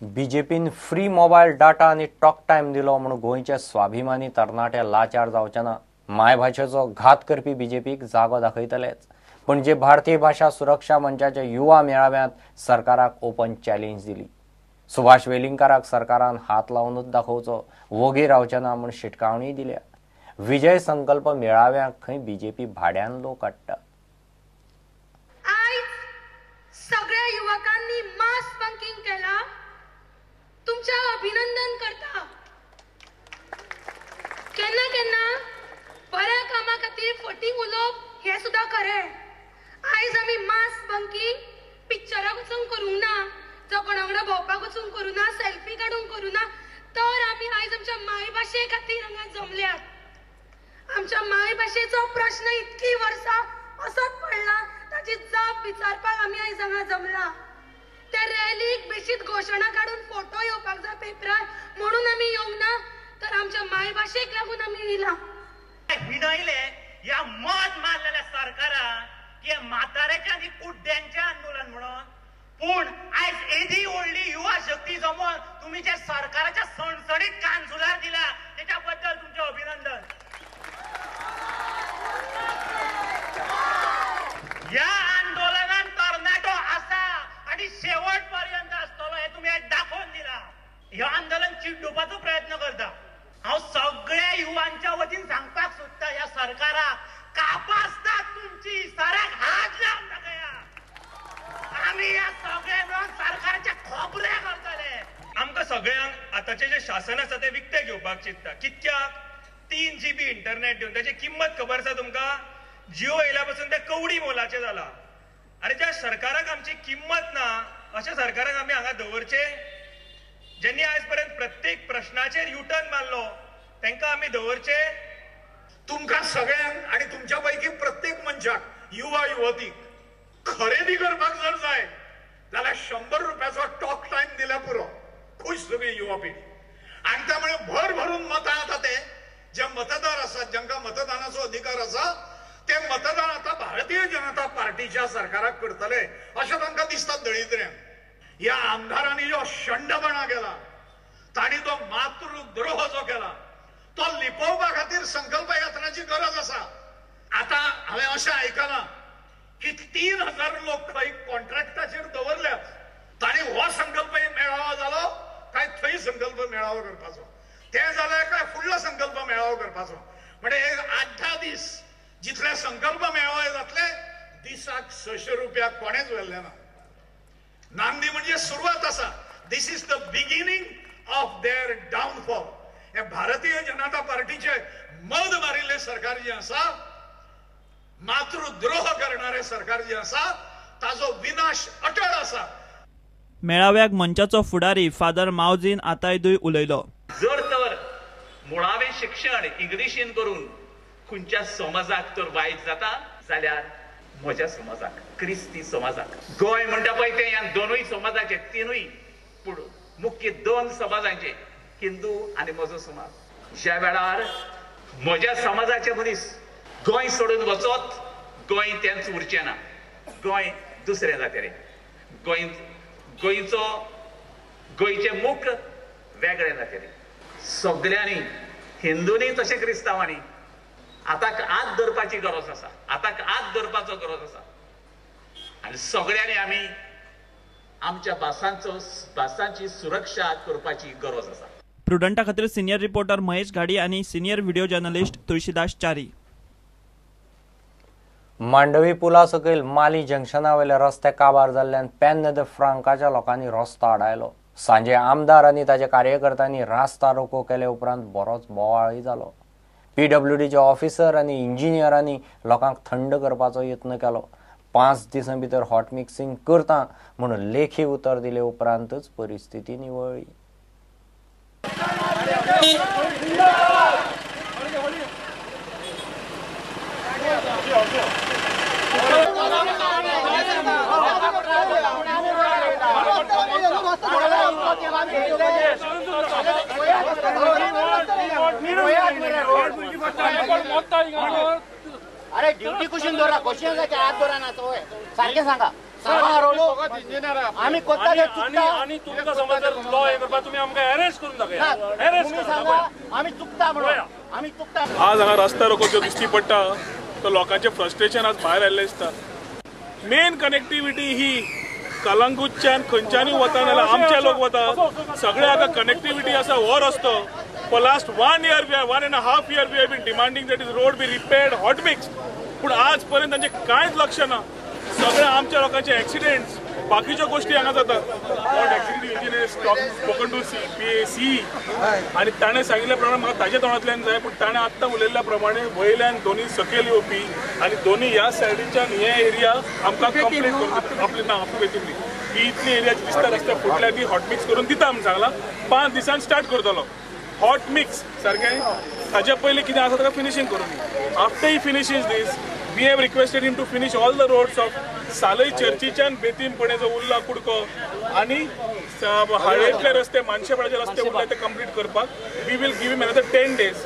बीजेपीन free mobile data आणि talk time दिलो म्हणून गोंयच्या स्वाभिमानी तरणाट्या लाचार जावचेना। मायभाशेचो घात करपी बीजेपीक जागो दाखयतलेच। पण जे भारतीय भाषा सुरक्षा मंचाच्या युवा मेळाव्यात सरकाराक ओपन चॅलेंज दिली। सुभाष वेलिंगकाराक सरकारान हात लावूनच दाखोवचो, वोगी रावचेना म्हूण शिटकावणी दिल्या। विजय संकल्प मेळाव्याक खंय बीजेपी भाड्यान लोक काडटा। सगळ्या युवकांनी मास बंकिंग केला, तुमच्या अभिनंदन करता। केन्ना केन्ना बऱ्या कामा खातीर फटींग उलोवप हे सुद्धा खरें। आयज आमी मास बंकिंग पिक्चराक वचून करूंक ना, जावं कोणा वांगडा भोंवपाक वचून करूं ना, सेल्फी काडून करूं ना, तर आमी आयज आमच्या मायभाशे खातीर हांगा जमल्यात। आमच्या मायभाशेचो प्रश्न इतकी वर्सां असोच पडला, ताची जाप विचारपाक आमी आयज हांगा जमला। त्या रॅलीक बेशीत घोशणा काढून फोटो येवपाक जाय पेपरार म्हणून आमी येवंक ना, तर आमच्या मायभाशेक लागून आमी येयला। विनयले या मत मारलेल्या सरकारान की म्हाताऱ्याच्या आनी कुड्ड्यांचें आंदोलन म्हणून, पूण आयज एदी व्हडली युवा शक्ती जमोन तुम्ही ज्या सरकाराच्या सणसणीत कान सुलार दिला त्याच्या बद्दल तुमचे अभिनंदन। या आंदोलनात तरणाटो आसा आणि शेवटपर्यंत असतलो हे तुम्ही दाखवून दिला। हे आंदोलन चिड्डुपाचो प्रयत्न करता। हांव सगळ्या युवांच्या वतीन सांगपाक सोदता, या सरकाराक कापासता तुमची इशाऱ्याक हात लावन दाखया। आमी या सगळे मेळून सरकाराचे खोबरे करतले। आमकां सगळ्यांक आतांचे जे शासन आसा ते विकते घेवपाक चिंतता। कित्याक 3 GB इंटरनेट दिवन ताची किंमत खबर आसा तुमकां? जिओ येयल्या पासून ते कवडी मोलाचे जाला। अरे ज्या सरकाराक आमची किंमत ना अशा सरकाराक आमी हांगा दवरचे? ज्यांनी आयज पर्यंत प्रत्येक प्रश्नाचेर युटर्न मारलो तांकां आमी दवरचे? तुमकां सगळ्यांक आणि तुमच्या पैकी प्रत्येक मनशाक, युवा युवतीक खरेदी करपाक जर जाय जाल्यार 100 रुपयाचो टॉक टाइम दिल्या पुरो। खुश सगळी युवा पिढी। आणि त्यामुळे भर भरून मतां येता ते जे मतदार आसात, ज्यांका मतदानाचो अधिकार आसा, ते मतदान आता भारतीय जनता पार्टीच्या सरकाराक करतले अशें तांकां दिसता दळिद्र्यांक। ह्या आमदारांनी जो शंडपणा केला, तांणी तो मातृद्रोह जो केला, तो लिपोवपा खातीर संकल्प यात्राची गरज आसा। आता हांवें अशें आयकलां की 3000 लोक खंय कॉन्ट्रॅक्टाचेर दवरल्यात। तांणी हो संकल्प मेळावो जालो काय थंय संकल्प मेळावो करपाचो, ते जाल्यार काय फुडलो संकल्प मेळावो करपाचो। म्हणजे 8-10 दीस जितले संकल्प मेळावे जातले, दिसाक 600 रुपया कोणेच व्हेल्ले ना। नांदी म्हणजे सुरवात आसा। This is the beginning of their downfall. हे भारतीय जनता पार्टीचे मद मारिल्ले सरकार जे आसा, मातृद्रोह करणारे सरकार जे आसा, ताजो विनाश अटळ आसा। मेळाव्याक मंचाचो फुडारी फादर मावजीन आतायदूय उलयलो। जर तर मुळावे शिक्षण इंग्लिशीन करून खंयच्या समाजाक तर वायट जाता जाल्यार म्हज्या समाजाक, क्रिस्ती समाजाक, गोंय म्हणटा पळय ते ह्या दोनूय समाजाचे, तिनूय पूण मुख्य 2 समाजांचे, हिंदू आनी म्हजो समाज। ज्या वेळार म्हज्या समाजाचे मनीस गोंय सोडून वचत, गोंय तेंच उरचें ना, गोंय दुसरें जातलें। गोंयचे मुख वेगळें जातलें। सगळ्यांनी, हिंदूंनी तशें क्रिस्तांवांनी आताक आत धरपाची गरज आसा, आताक आत धरपाचो गरज आसा। आनी सगळ्यांनी आमी आमच्या भासांची सुरक्षा करपाची गरज आसा। प्रुडंटा खातीर सिनियर रिपोर्टर महेश घाडी आनी senior video journalist Tulshidas Chari. Mandovi पुला सकयल माली जंक्शना वयले रस्ते काबार जाल्ल्यान पेन्न द फ्रांकाच्या लोकांनी रस्तो आडायलो। सांजे आमदार आनी ताच्या कार्यकर्त्यांनी रास्ता रोको केले उपरांत बरोच बोवाळय जालो। PWDचे ऑफिसर आनी इंजिनियरांनी लोकांक थंड करपाचो यत्न केलो। 5 दिसां भितर हॉट मिक्सिंग करता म्हणून लेखी उतर दिले उपरांतच परिस्थिती निवळ्ळी। अरे ड्युटी कुशीन दोरा, कशी हात दोरा ना तो सारखे सांगा। आम्ही कोणता चुकता आणि तुमका समज जर लॉ हे करपा तुम्ही आमकां अरेस्ट करून दाखया अरेस्ट सांगा आम्ही चुकता म्हणून आम्ही चुकता आज हांगा रस्ता रोको जो दिसती पडटा तो लोकांचे फ्रस्ट्रेशन आज भायर आयल्लें दिसता मेन कनेक्टिविटी ही कलंगूटच्यान खंयच्यानी वता नाल्यार आमचे लोक वता सगळे हाका कनेक्टिविटी आसा हो रस्तो for last 1 year 1.5 year we have been demanding that is road be repaired hot mix पूण आज पर्यंत तांचे कांयच लक्ष ना सगळे आमच्या लोकांचे ऍक्सिडेंट्स बाकीच्या गोष्टी हांगा जातात executive engineer spoken to see आणि ताणें सांगिल्ल्या प्रमाणे म्हाका ताच्या तोंडांतल्यान जाय पूण ताणें आत्तां उलयल्ल्या प्रमाणे वयल्यान दोन्ही सकयल येवपी आनी दोन्ही ह्या सायडीच्यान हे एरिया आमकां कंप्लीट करून आपली वेतीन ही इतली एरिया दिसता रस्त्या फुटल्या ती हॉट मिक्स करून दिता आमी सांगला 5 दिसान स्टार्ट करतलो हॉट मिक्स सारकें ताच्या पयलीं कितें आसा ताका फिनिशींग करून after he finishes this we have requested him to finish all the roads of सालय चर्चीच्यान बेतीमपणे जो उरला कुडको आणि हाळेंतले रस्ते मानशेपाड्याचे रस्ते उरले ते कंप्लीट करपाक we will give him another 10 days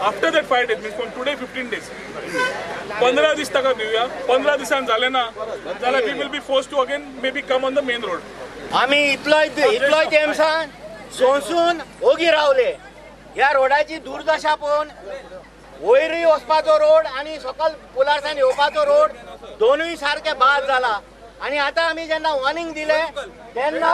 after that 5 days means from today 15 days 15 दीस ताका दिवया 15 दिसान जाले ना जाल्यार we will be force to again maybe come on the main road आम्ही इतलोय तेमसान सोंसून ओगी रावले ह्या रोडाची दुर्दशा पळोवन वयरूय वचपाचो रोड आणि सकल पुलारसान येवपाचो रोड दोनूय सारखे बाद जाला आणि आता आम्ही जेन्ना वॉर्निंग दिले तेन्ना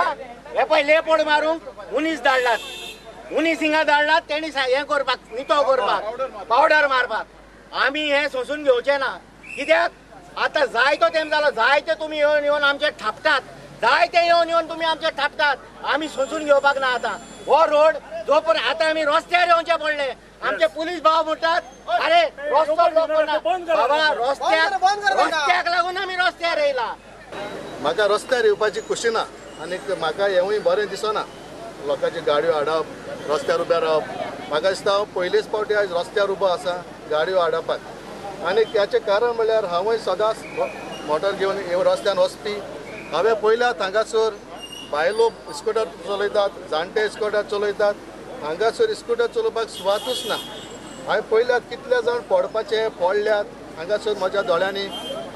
हे पळय लेपड मारूंक मुनीस धाडलात मुनीस हिंगा धाडलात तेणी हे करपाक नितो करपाक पावडर मारपाक आमी हे सोंसून घेवचे ना कित्याक आता जायतो तेम जालो जायते तुमी येवन आमचे थापतात जायते येवन तुमी आमचे थापतात आमी सोंसून घेवपाक ना आता हो रोड जो पर्यंत आता आमी रस्त्यार येवचे पडले आमचे पुलीस भाव म्हणतात अरे रस्तो बाबा रस्त्याक लागून आमी रस्त्यार येयला म्हाका रस्त्यार येवपाची खुशी ना आनी म्हाका हेवूय बरें दिसना लोकांची गाडयो हाडप रस्त्यार उबे रावप म्हाका दिसता हांव पयलेच फावटी आयज रस्त्यार उबो आसा गाडयो हाडपाक आनी त्याचें कारण म्हळ्यार हांवूय सदांच मोटर घेवन रस्त्यान वचपी हांवें पयल्यात हांगासर बायलो स्कूटर चलयतात जाणटे स्कूटर चलयतात हांगासर स्कूटर चलोवपाक सुवातूच ना हांवें पयल्यात कितले जाण पडपाचे पडल्यात हांगासर म्हज्या दोळ्यांनी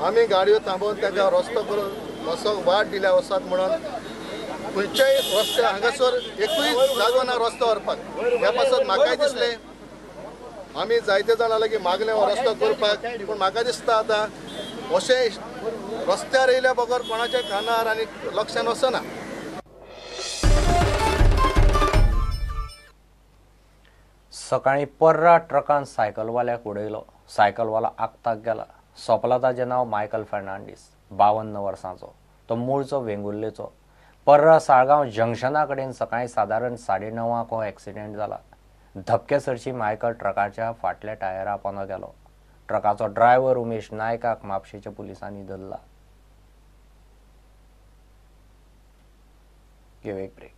आमी गाडयो थांबोवन ताका रस्तो करून वचोंक वाट दिल्या वचत म्हणून खंयच्याय रस्ते हांगासर एकूय जागो ना रस्तो व्हरपाक ह्या पासत म्हाकाय दिसलें आमी जायते जाणां लागीं मागले हो रस्तो करपाक पूण म्हाका दिसता आतां अशें रस्त्यार येयल्या बगर कोणाच्या कानार आनी लक्षान वचना सकाळी पर्रा ट्रकान सायकलवाल्याक उडयलो सायकलवाला आगताक गेला सोंपला ताचें नांव मायकल फर्नांडीस 52 वर्सांचो तो मूळचो वेंगुर्लेचो पर्रा साळगांव जंक्शना कडेन सकाळी सादारण 9:30 हो एक्सिडेंट जाला धपकेसरशी मायकल ट्रकाच्या फाटल्या टायरा पोंदो गेलो ट्रकाचो ड्रायव्हर उमेश नायकाक म्हापशेच्या पुलिसांनी धरला. गिव एक ब्रेक.